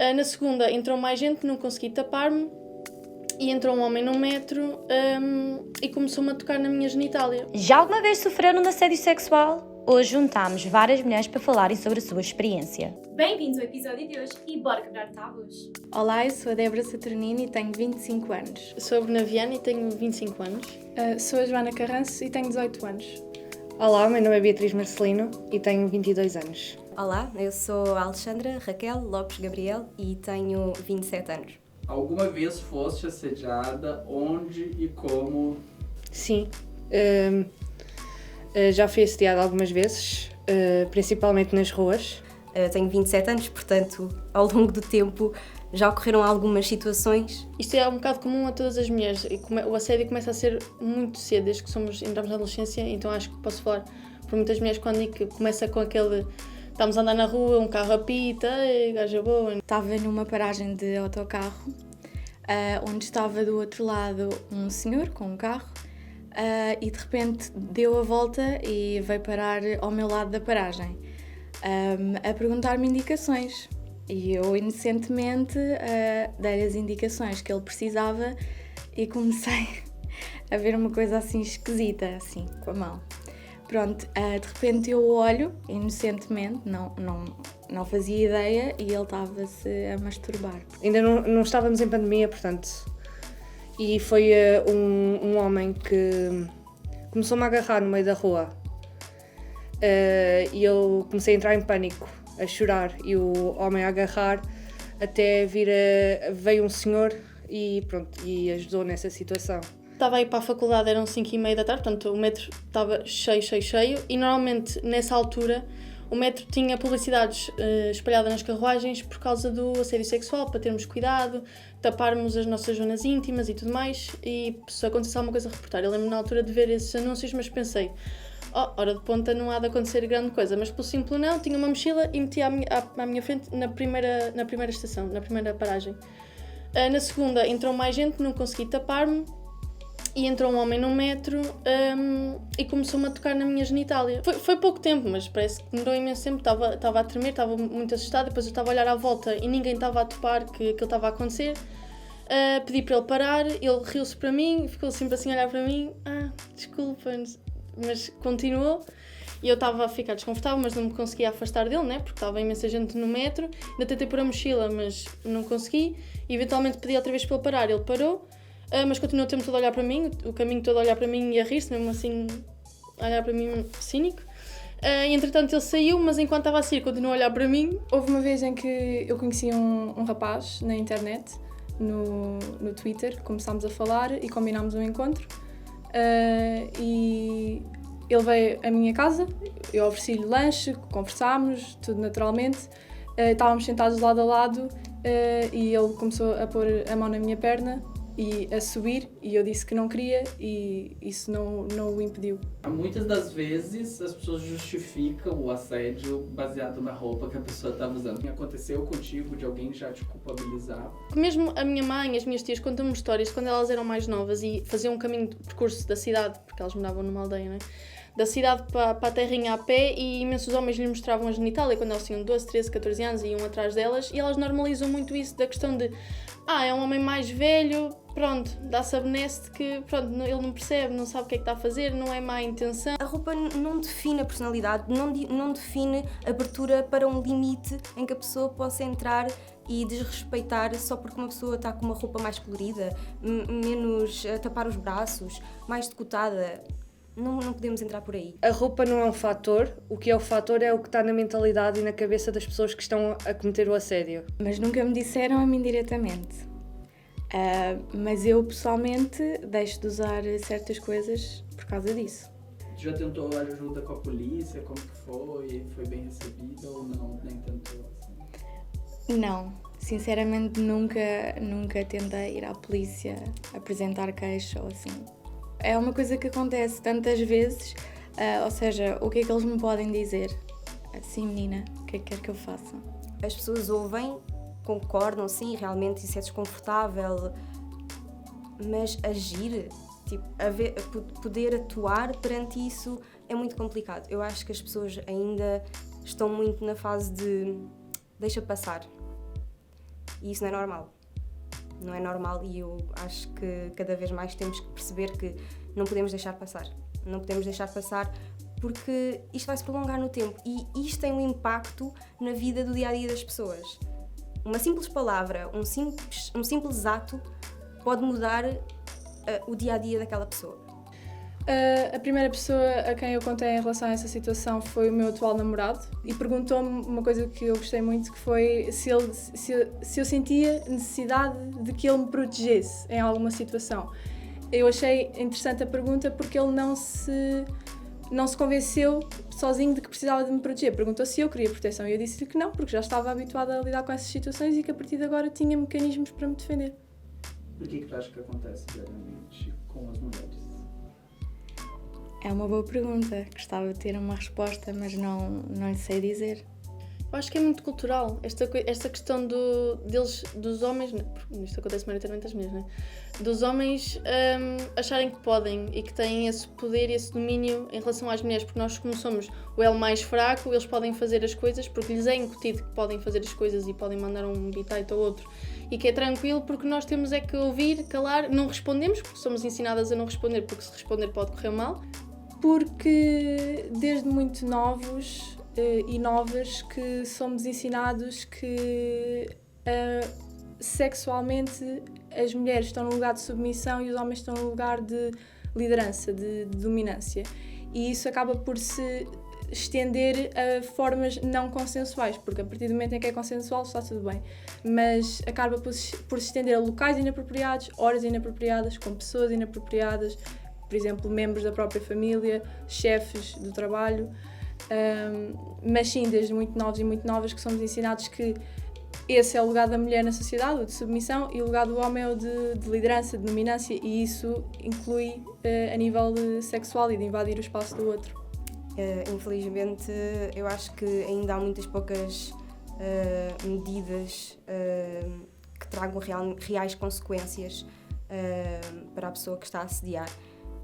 Na segunda entrou mais gente, não consegui tapar-me. E entrou um homem no metro e começou-me a tocar na minha genitália. Já alguma vez sofreram de assédio sexual? Hoje juntámos várias mulheres para falarem sobre a sua experiência. Bem-vindos ao episódio de hoje e bora quebrar tabus! Olá, eu sou a Débora Saturnino e tenho 25 anos. Sou a Bruna Viana e tenho 25 anos. Sou a Joana Carranço e tenho 18 anos. Olá, meu nome é Beatriz Marcelino e tenho 22 anos. Olá, eu sou a Alexandra Raquel Lopes Gabriel e tenho 27 anos. Alguma vez foste assediada? Onde e como? Sim, já fui assediada algumas vezes, principalmente nas ruas. Tenho 27 anos, portanto, ao longo do tempo já ocorreram algumas situações. Isto é um bocado comum a todas as mulheres. O assédio começa a ser muito cedo, desde que entramos na adolescência, então acho que posso falar por muitas mulheres quando digo que começa com aquele... Estamos a andar na rua, um carro apita, gaja boa. Estava numa paragem de autocarro, onde estava do outro lado um senhor com um carro e de repente deu a volta e veio parar ao meu lado da paragem, a perguntar-me indicações. E eu inocentemente dei-lhe as indicações que ele precisava e comecei a ver uma coisa assim esquisita, assim, com a mão. Pronto, de repente eu olho, inocentemente, não fazia ideia e ele estava-se a masturbar. Ainda não estávamos em pandemia, portanto, e foi um homem que começou-me a agarrar no meio da rua e eu comecei a entrar em pânico, a chorar, e o homem a agarrar até veio um senhor e pronto, e ajudou nessa situação. Estava a ir para a faculdade, eram 5h30 da tarde, portanto o metro estava cheio e normalmente nessa altura o metro tinha publicidades espalhadas nas carruagens por causa do assédio sexual, para termos cuidado, taparmos as nossas zonas íntimas e tudo mais, e se acontecesse alguma coisa a reportar. Eu lembro na altura de ver esses anúncios, mas pensei, hora de ponta não há de acontecer grande coisa, mas pelo simples não, tinha uma mochila e meti à minha frente na primeira estação, na primeira paragem. Na segunda entrou mais gente, não consegui tapar-me. E entrou um homem no metro e começou-me a tocar na minha genitália. Foi pouco tempo, mas parece que demorou imenso tempo. Estava a tremer, estava muito assustada. Depois eu estava a olhar à volta e ninguém estava a topar que aquilo estava a acontecer. Pedi para ele parar, ele riu-se para mim, ficou sempre assim a olhar para mim. Desculpa, mas continuou. E eu estava a ficar desconfortável, mas não me conseguia afastar dele, né? Porque estava imensa gente no metro. Ainda tentei pôr a mochila, mas não consegui. E eventualmente pedi outra vez para ele parar, ele parou. Mas continuou o tempo todo a olhar para mim, o caminho todo a olhar para mim e a rir-se, mesmo assim, a olhar para mim cínico. E entretanto ele saiu, mas enquanto estava a sair, continuou a olhar para mim. Houve uma vez em que eu conheci um rapaz na internet, no Twitter, começámos a falar e combinámos um encontro. E ele veio à minha casa, eu ofereci-lhe lanche, conversámos, tudo naturalmente. Estávamos sentados lado a lado e ele começou a pôr a mão na minha perna e a subir, e eu disse que não queria e isso não o impediu. Muitas das vezes as pessoas justificam o assédio baseado na roupa que a pessoa estava usando. Aconteceu contigo de alguém já te culpabilizar? Mesmo a minha mãe e as minhas tias contam-me histórias quando elas eram mais novas e faziam um caminho de percurso da cidade, porque elas moravam numa aldeia, né? Da cidade para a terrinha a pé, e imensos homens lhe mostravam a genitália quando elas tinham 12, 13, 14 anos e iam atrás delas, e elas normalizam muito isso da questão de é um homem mais velho, pronto, dá-se a benesse de que pronto, ele não percebe, não sabe o que é que está a fazer, não é má intenção. A roupa não define a personalidade, não define abertura para um limite em que a pessoa possa entrar e desrespeitar só porque uma pessoa está com uma roupa mais colorida, menos a tapar os braços, mais decotada. Não podemos entrar por aí. A roupa não é um fator, o que é o fator é o que está na mentalidade e na cabeça das pessoas que estão a cometer o assédio. Mas nunca me disseram a mim diretamente. Mas eu pessoalmente deixo de usar certas coisas por causa disso. Já tentou ajuda com a polícia? Como que foi? Foi bem recebida ou não? Nem tentou assim? Não, sinceramente nunca tentei ir à polícia apresentar queixa ou assim. É uma coisa que acontece tantas vezes, ou seja, o que é que eles me podem dizer? Sim, menina, o que é que quer que eu faça? As pessoas ouvem, concordam, sim, realmente isso é desconfortável, mas agir, poder atuar perante isso é muito complicado. Eu acho que as pessoas ainda estão muito na fase de deixa passar. E isso não é normal. Não é normal e eu acho que cada vez mais temos que perceber que não podemos deixar passar. Não podemos deixar passar porque isto vai se prolongar no tempo e isto tem um impacto na vida do dia-a-dia das pessoas. Uma simples palavra, um simples ato pode mudar o dia-a-dia daquela pessoa. A primeira pessoa a quem eu contei em relação a essa situação foi o meu atual namorado e perguntou-me uma coisa que eu gostei muito, que foi se eu sentia necessidade de que ele me protegesse em alguma situação. Eu achei interessante a pergunta porque ele não se convenceu sozinho de que precisava de me proteger. Perguntou se eu queria proteção e eu disse-lhe que não, porque já estava habituada a lidar com essas situações e que a partir de agora tinha mecanismos para me defender. Por que tu acha que acontece diariamente com as mulheres? É uma boa pergunta. Gostava de ter uma resposta, mas não lhe sei dizer. Eu acho que é muito cultural, esta questão dos homens, porque isto acontece maioritariamente às mulheres, né? Dos homens acharem que podem e que têm esse poder e esse domínio em relação às mulheres, porque nós, como somos o elo mais fraco, eles podem fazer as coisas porque lhes é incutido que podem fazer as coisas e podem mandar um bitite ou outro e que é tranquilo porque nós temos é que ouvir, calar, não respondemos porque somos ensinadas a não responder, porque se responder pode correr mal. Porque desde muito novos e novas que somos ensinados que sexualmente as mulheres estão no lugar de submissão e os homens estão no lugar de liderança, de dominância. E isso acaba por se estender a formas não consensuais, porque a partir do momento em que é consensual está tudo bem, mas acaba por se estender a locais inapropriados, horas inapropriadas, com pessoas inapropriadas, por exemplo, membros da própria família, chefes do trabalho, mas sim, desde muito novos e muito novas que somos ensinados que esse é o lugar da mulher na sociedade, o de submissão, e o lugar do homem é o de liderança, de dominância, e isso inclui a nível sexual e de invadir o espaço do outro. Infelizmente, eu acho que ainda há muitas poucas medidas que tragam reais consequências para a pessoa que está a assediar.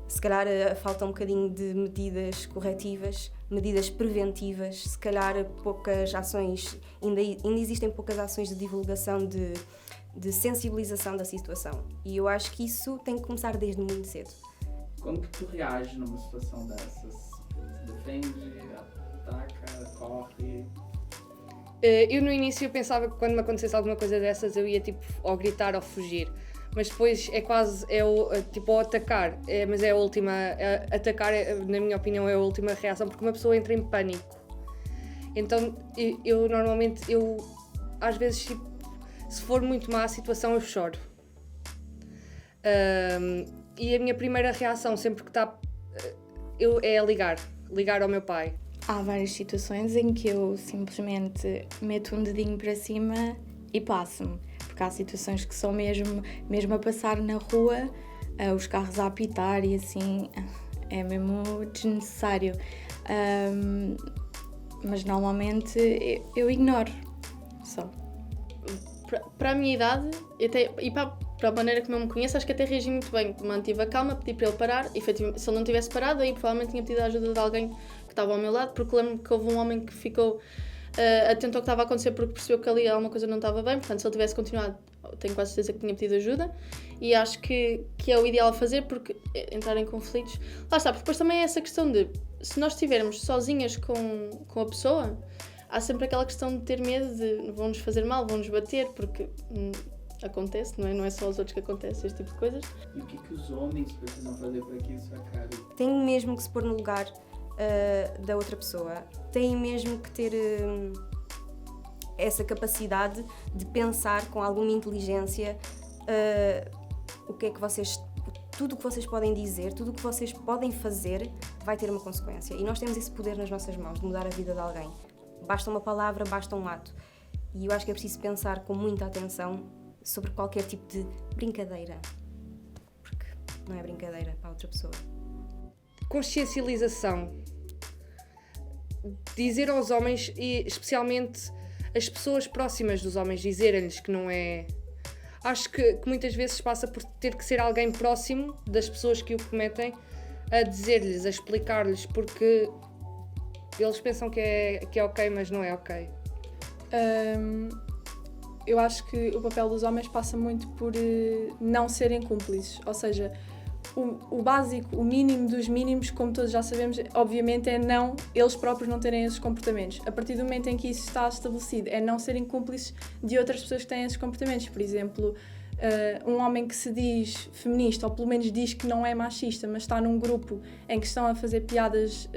Se calhar falta um bocadinho de medidas corretivas, medidas preventivas, se calhar poucas ações, ainda existem poucas ações de divulgação, de sensibilização da situação. E eu acho que isso tem que começar desde muito cedo. Como que tu reages numa situação dessas? Defende, ataca, corre? Eu no início pensava que quando me acontecesse alguma coisa dessas eu ia tipo ou gritar ou fugir. Mas depois é quase, tipo, atacar, mas é a última, atacar, na minha opinião, é a última reação, porque uma pessoa entra em pânico. Então, eu normalmente, às vezes, tipo, se for muito má a situação, eu choro. E a minha primeira reação, sempre que está, é ligar ao meu pai. Há várias situações em que eu simplesmente meto um dedinho para cima e passo-me. Porque há situações que são mesmo a passar na rua, os carros a apitar e assim, é mesmo desnecessário. Mas normalmente eu ignoro, só. Para a minha idade e para a maneira como eu me conheço, acho que até reagi muito bem. Mantive a calma, pedi para ele parar. Efetivamente, se ele não tivesse parado, aí provavelmente tinha pedido a ajuda de alguém que estava ao meu lado, porque lembro-me que houve um homem que ficou atento ao que estava a acontecer porque percebeu que ali alguma coisa não estava bem. Portanto, se ele tivesse continuado, tenho quase certeza que tinha pedido ajuda. E acho que é o ideal a fazer, porque entrar em conflitos... Lá está, porque depois também é essa questão de, se nós estivermos sozinhas com a pessoa, há sempre aquela questão de ter medo de vão-nos fazer mal, vão-nos bater, porque acontece, não é só aos outros que acontece este tipo de coisas. E o que os homens precisam fazer para que isso acabe? Tem mesmo que se pôr no lugar da outra pessoa, tem mesmo que ter essa capacidade de pensar com alguma inteligência o que é que tudo o que vocês podem dizer, tudo o que vocês podem fazer vai ter uma consequência. E nós temos esse poder nas nossas mãos de mudar a vida de alguém. Basta uma palavra, basta um ato. E eu acho que é preciso pensar com muita atenção sobre qualquer tipo de brincadeira. Porque não é brincadeira para a outra pessoa. Consciencialização. Dizer aos homens, e especialmente as pessoas próximas dos homens, dizerem-lhes que não é... Acho que muitas vezes passa por ter que ser alguém próximo das pessoas que o cometem a dizer-lhes, a explicar-lhes, porque eles pensam que é ok, mas não é ok. eu acho que o papel dos homens passa muito por não serem cúmplices, ou seja, o básico, o mínimo dos mínimos, como todos já sabemos, obviamente é não, eles próprios não terem esses comportamentos. A partir do momento em que isso está estabelecido, é não serem cúmplices de outras pessoas que têm esses comportamentos. Por exemplo, um homem que se diz feminista, ou pelo menos diz que não é machista, mas está num grupo em que estão a fazer piadas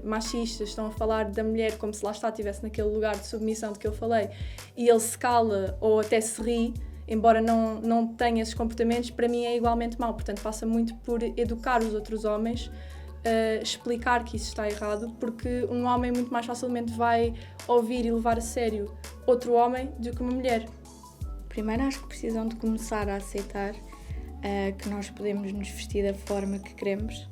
machistas, estão a falar da mulher como se lá estivesse naquele lugar de submissão de que eu falei, e ele se cala ou até se ri, embora não tenha esses comportamentos, para mim é igualmente mau. Portanto, passa muito por educar os outros homens, explicar que isso está errado, porque um homem muito mais facilmente vai ouvir e levar a sério outro homem do que uma mulher. Primeiro acho que precisam de começar a aceitar que nós podemos nos vestir da forma que queremos,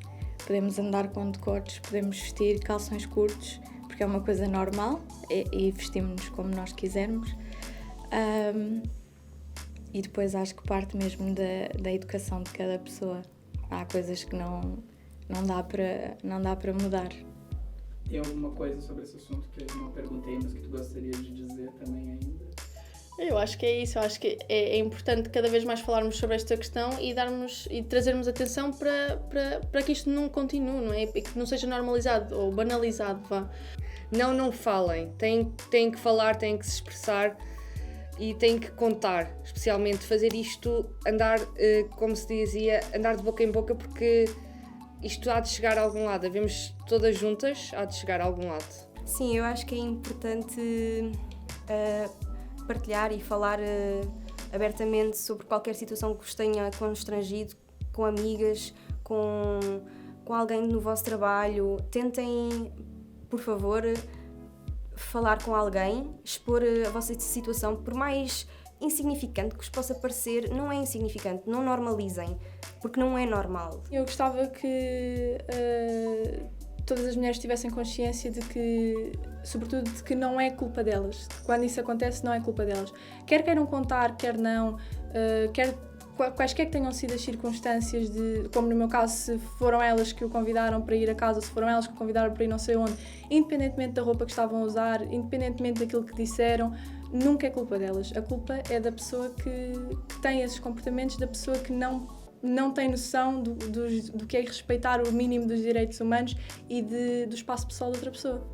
podemos andar com decotes, podemos vestir calções curtos, porque é uma coisa normal e vestimos-nos como nós quisermos. E depois acho que parte mesmo da educação de cada pessoa. Há coisas que não dá para mudar. Tem alguma coisa sobre esse assunto que eu não perguntei, mas que tu gostaria de dizer também ainda? Eu acho que é isso, eu acho que é importante cada vez mais falarmos sobre esta questão e trazermos atenção para que isto não continue, não é? E que não seja normalizado ou banalizado, vá. Não falem, têm que falar, têm que se expressar e têm que contar, especialmente fazer isto, andar, como se dizia, andar de boca em boca, porque isto há de chegar a algum lado, havemos todas juntas, há de chegar a algum lado. Sim, eu acho que é importante partilhar e falar abertamente sobre qualquer situação que vos tenha constrangido, com amigas, com alguém no vosso trabalho. Tentem, por favor, falar com alguém, expor a vossa situação, por mais insignificante que vos possa parecer, não é insignificante, não normalizem, porque não é normal. Eu gostava que todas as mulheres tivessem consciência de que, sobretudo, de que não é culpa delas. Quando isso acontece, não é culpa delas. Quer queiram contar, quer não, quaisquer que tenham sido as circunstâncias, como no meu caso, se foram elas que o convidaram para ir a casa, se foram elas que o convidaram para ir não sei onde, independentemente da roupa que estavam a usar, independentemente daquilo que disseram, nunca é culpa delas. A culpa é da pessoa que tem esses comportamentos, da pessoa que não tem noção do que é respeitar o mínimo dos direitos humanos e do espaço pessoal de outra pessoa.